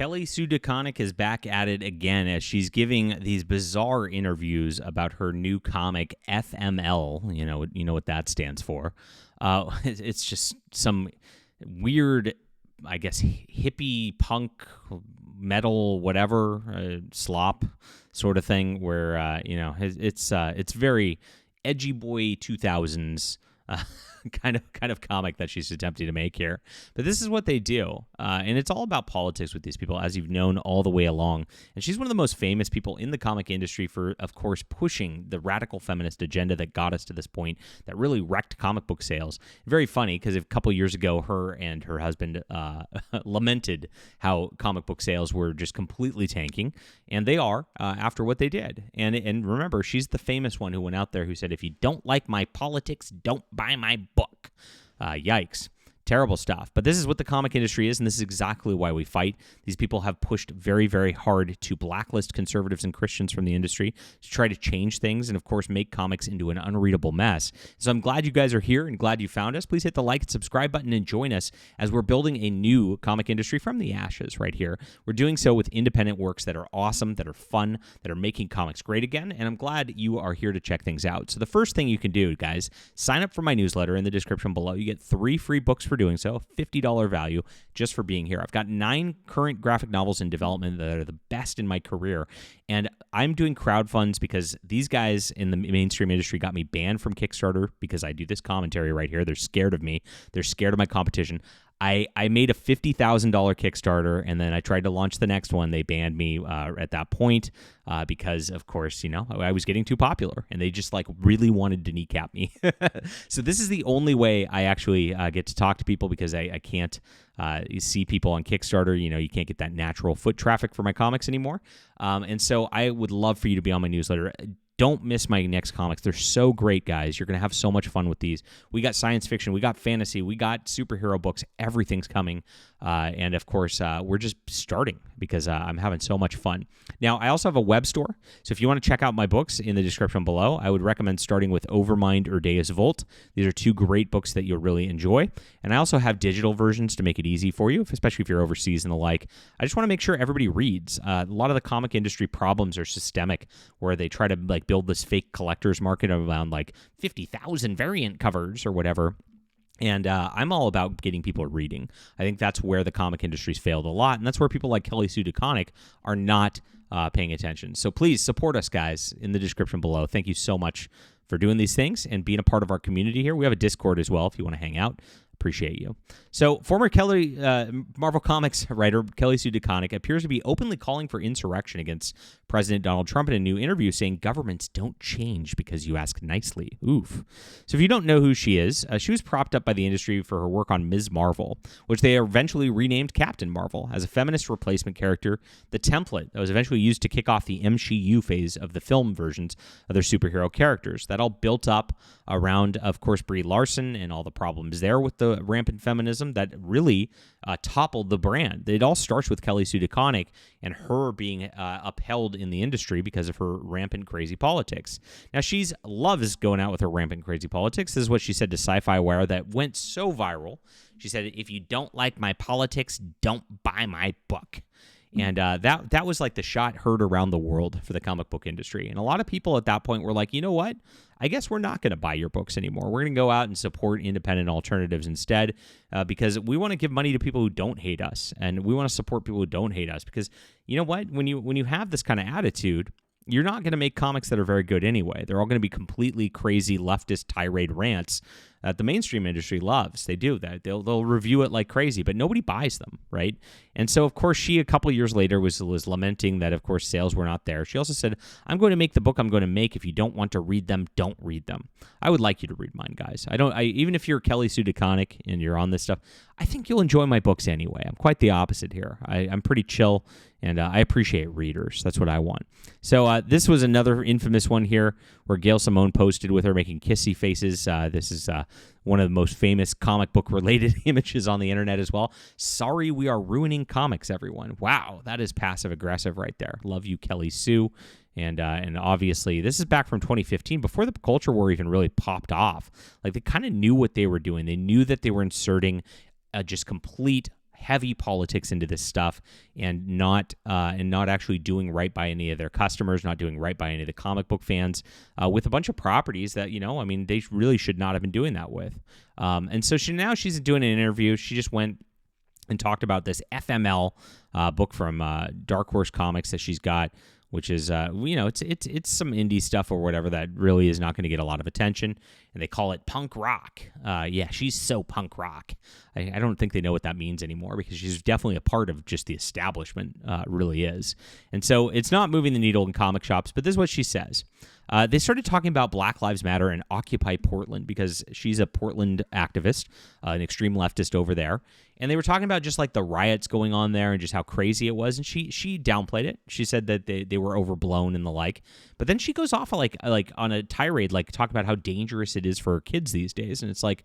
Kelly Sue DeConnick is back at it again as she's giving these bizarre interviews about her new comic FML. You know what that stands for. It's just some weird, I guess, hippie punk metal whatever slop sort of thing where it's very edgy boy 2000s. Kind of comic that she's attempting to make here. But this is what they do. And it's all about politics with these people, as you've known all the way along. And she's one of the most famous people in the comic industry for, of course, pushing the radical feminist agenda that got us to this point that really wrecked comic book sales. Very funny, because a couple years ago, her and her husband lamented how comic book sales were just completely tanking. And they are, after what they did. And remember, she's the famous one who went out there who said, if you don't like my politics, don't buy my book. Yikes. Terrible stuff. But this is what the comic industry is, and this is exactly why we fight. These people have pushed very, very hard to blacklist conservatives and Christians from the industry to try to change things and, of course, make comics into an unreadable mess. So I'm glad you guys are here and glad you found us. Please hit the like and subscribe button and join us as we're building a new comic industry from the ashes right here. We're doing so with independent works that are awesome, that are fun, that are making comics great again, and I'm glad you are here to check things out. So the first thing you can do, guys, sign up for my newsletter in the description below. You get 3 free books for doing so, $50 value just for being here. I've got 9 current graphic novels in development that are the best in my career, and I'm doing crowdfunds because these guys in the mainstream industry got me banned from Kickstarter because I do this commentary right here. They're scared of me. They're scared of my competition. I made a $50,000 Kickstarter, and then I tried to launch the next one. They banned me at that point because, of course, I was getting too popular, and they just really wanted to kneecap me. So this is the only way I actually get to talk to people because I can't see people on Kickstarter. You can't get that natural foot traffic for my comics anymore. And so I would love for you to be on my newsletter. Don't miss my next comics. They're so great, guys. You're going to have so much fun with these. We got science fiction. We got fantasy. We got superhero books. Everything's coming. And, of course, we're just starting because I'm having so much fun. Now, I also have a web store. So if you want to check out my books in the description below, I would recommend starting with Overmind or Deus Vult. These are 2 great books that you'll really enjoy. And I also have digital versions to make it easy for you, especially if you're overseas and the like. I just want to make sure everybody reads. A lot of the comic industry problems are systemic, where they try to build this fake collector's market around 50,000 variant covers or whatever. And I'm all about getting people reading. I think that's where the comic industry's failed a lot, and that's where people like Kelly Sue DeConnick are not paying attention. So please support us, guys, in the description below. Thank you so much for doing these things and being a part of our community here. We have a Discord as well if you want to hang out. Appreciate you. So, former Marvel Comics writer Kelly Sue DeConnick appears to be openly calling for insurrection against President Donald Trump in a new interview, saying governments don't change because you ask nicely. Oof. So if you don't know who she is, she was propped up by the industry for her work on Ms. Marvel, which they eventually renamed Captain Marvel as a feminist replacement character, the template that was eventually used to kick off the MCU phase of the film versions of their superhero characters. That all built up around, of course, Brie Larson and all the problems there with the rampant feminism that really toppled the brand. It all starts with Kelly Sue DeConnick and her being upheld in the industry because of her rampant crazy politics. Now, she loves going out with her rampant crazy politics. This is what she said to Sci-Fi Wire that went so viral. She said, if you don't like my politics, don't buy my book. And that was the shot heard around the world for the comic book industry. And a lot of people at that point were like, you know what? I guess we're not going to buy your books anymore. We're going to go out and support independent alternatives instead because we want to give money to people who don't hate us. And we want to support people who don't hate us because, you know what? When you have this kind of attitude, you're not going to make comics that are very good anyway. They're all going to be completely crazy leftist tirade rants that the mainstream industry loves. They do that. They'll review it like crazy, but nobody buys them, right? And so, of course, she a couple years later was lamenting that, of course, sales were not there. She also said, I'm going to make the book I'm going to make. If you don't want to read them, don't read them. I would like you to read mine, guys. Even if you're Kelly Sue DeConnick and you're on this stuff, I think you'll enjoy my books anyway. I'm quite the opposite here. I'm pretty chill, and I appreciate readers. That's what I want. So this was another infamous one here where Gail Simone posted with her making kissy faces. This is one of the most famous comic book related images on the internet as well. Sorry, we are ruining comics, everyone. Wow, that is passive aggressive right there. Love you, Kelly Sue. And obviously, this is back from 2015, before the culture war even really popped off. They kind of knew what they were doing. They knew that they were inserting just complete heavy politics into this stuff and not actually doing right by any of their customers, not doing right by any of the comic book fans, with a bunch of properties that, they really should not have been doing that with. And so she's doing an interview. She just went and talked about this FML book from Dark Horse Comics that she's got, which is, it's some indie stuff or whatever that really is not going to get a lot of attention, and they call it punk rock. Yeah, she's so punk rock. I don't think they know what that means anymore, because she's definitely a part of just the establishment, really is. And so it's not moving the needle in comic shops, but this is what she says. They started talking about Black Lives Matter and Occupy Portland, because she's a Portland activist, an extreme leftist over there. And they were talking about just like the riots going on there and just how crazy it was. And she downplayed it. She said that they were overblown and the like. But then she goes off like on a tirade, like talk about how dangerous it is for kids these days. And it's like,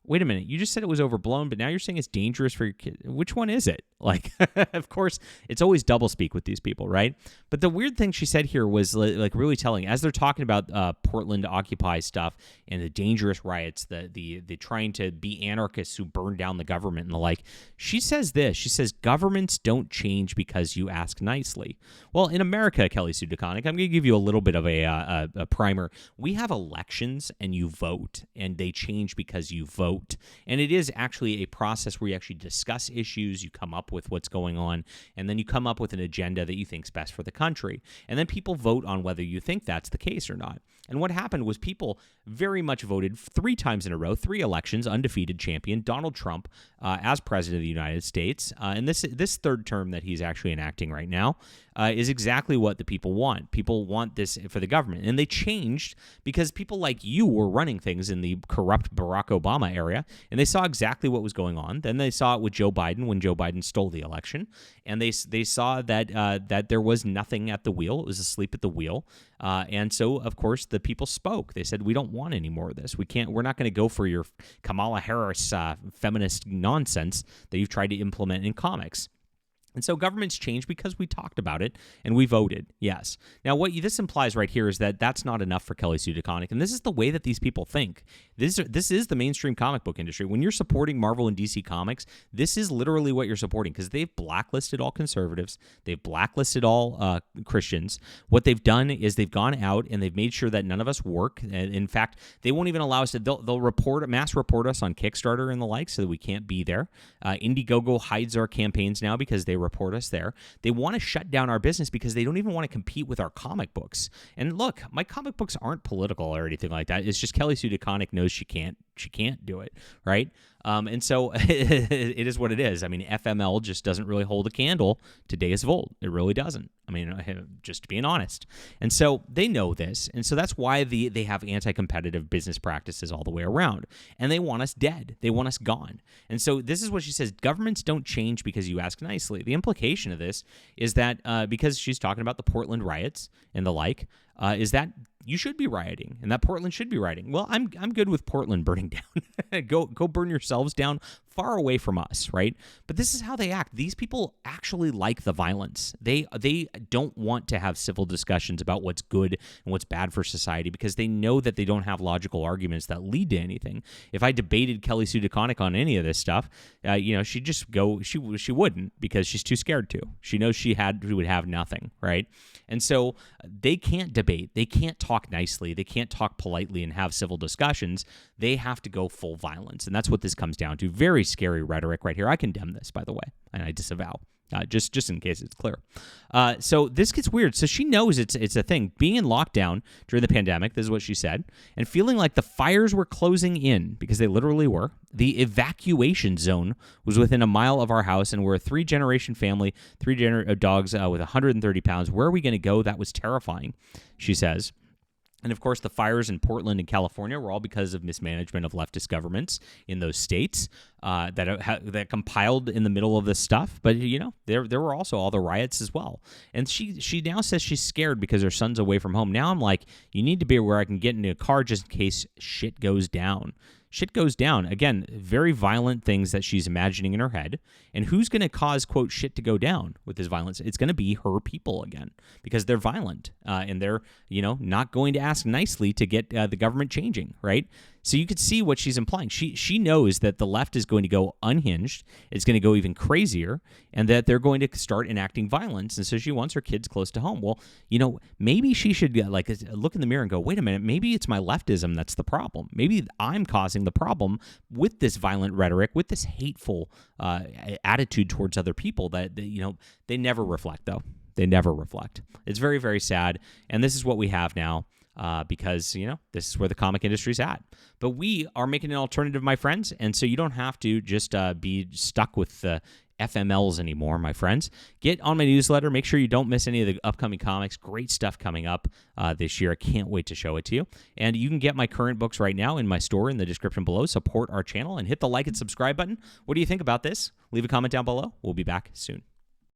wait a minute, you just said it was overblown, but now you're saying it's dangerous for your kid. Which one is it? Like, of course, it's always doublespeak with these people, right? But the weird thing she said here was like really telling. As they're talking about Portland Occupy stuff and the dangerous riots, the trying to be anarchists who burn down the government and the like, she says this. She says, governments don't change because you ask nicely. Well, in America, Kelly Sue DeConnick, I'm going to give you a little bit of a primer. We have elections and you vote, and they change because you vote. And it is actually a process where you actually discuss issues, you come up with what's going on, and then you come up with an agenda that you think's best for the country. And then people vote on whether you think that's the case or not. And what happened was people very much voted 3 times in a row, 3 elections, undefeated champion, Donald Trump as president of the United States. And this third term that he's actually enacting right now is exactly what the people want. People want this for the government. And they changed because people like you were running things in the corrupt Barack Obama area, and they saw exactly what was going on. Then they saw it with Joe Biden when Joe Biden stole the election, and they saw that there was nothing at the wheel. It was asleep at the wheel. And so, of course, the people spoke. They said, we don't want any more of this. We're not going to go for your Kamala Harris feminist nonsense that you've tried to implement in comics. And so governments change because we talked about it and we voted, yes. Now, what this implies right here is that that's not enough for Kelly Sue DeConnick, and this is the way that these people think. This is the mainstream comic book industry. When you're supporting Marvel and DC Comics, this is literally what you're supporting, because they've blacklisted all conservatives. They've blacklisted all Christians. What they've done is they've gone out and they've made sure that none of us work. In fact, they won't even allow us to. They'll mass report us on Kickstarter and the like, so that we can't be there. Indiegogo hides our campaigns now because they report us there. They want to shut down our business because they don't even want to compete with our comic books. And look, my comic books aren't political or anything like that. It's just Kelly Sue DeConnick knows she can't do it, right? And so it is what it is. I mean, FML just doesn't really hold a candle to Days of Old. It really doesn't. I mean, just being honest. And so they know this. And so that's why they have anti-competitive business practices all the way around. And they want us dead. They want us gone. And so this is what she says. Governments don't change because you ask nicely. The implication of this is that because she's talking about the Portland riots and the like, is that you should be rioting and that Portland should be rioting. Well, I'm good with Portland burning down. Go burn yourselves down far away from us, right? But this is how they act. These people actually like the violence. They don't want to have civil discussions about what's good and what's bad for society because they know that they don't have logical arguments that lead to anything. If I debated Kelly Sue DeConnick on any of this stuff, she'd just go. She wouldn't, because she's too scared to. She knows she would have nothing, right? And so they can't debate. They can't talk nicely. They can't talk politely and have civil discussions. They have to go full violence, and that's what this comes down to. Very scary rhetoric right here. I condemn this, by the way, and I disavow. Just in case it's clear. So this gets weird. So she knows it's a thing. Being in lockdown during the pandemic, this is what she said, and feeling like the fires were closing in, because they literally were. The evacuation zone was within a mile of our house, and we're a 3-generation family, 3 dogs with 130 pounds. Where are we going to go? That was terrifying, she says. And, of course, the fires in Portland and California were all because of mismanagement of leftist governments in those states that compiled in the middle of this stuff. But, there were also all the riots as well. And she now says she's scared because her son's away from home. Now I'm like, you need to be where I can get into a car just in case shit goes down. Shit goes down. Again, very violent things that she's imagining in her head. And who's going to cause, quote, shit to go down with this violence? It's going to be her people again, because they're violent and they're, not going to ask nicely to get the government changing, right? So you could see what she's implying. She knows that the left is going to go unhinged, it's going to go even crazier, and that they're going to start enacting violence. And so she wants her kids close to home. Well, maybe she should look in the mirror and go, wait a minute, maybe it's my leftism that's the problem. Maybe I'm causing the problem with this violent rhetoric, with this hateful attitude towards other people that they never reflect, though. They never reflect. It's very, very sad. And this is what we have now. Because, this is where the comic industry's at. But we are making an alternative, my friends, and so you don't have to just be stuck with the FMLs anymore, my friends. Get on my newsletter. Make sure you don't miss any of the upcoming comics. Great stuff coming up this year. I can't wait to show it to you. And you can get my current books right now in my store in the description below. Support our channel and hit the like and subscribe button. What do you think about this? Leave a comment down below. We'll be back soon.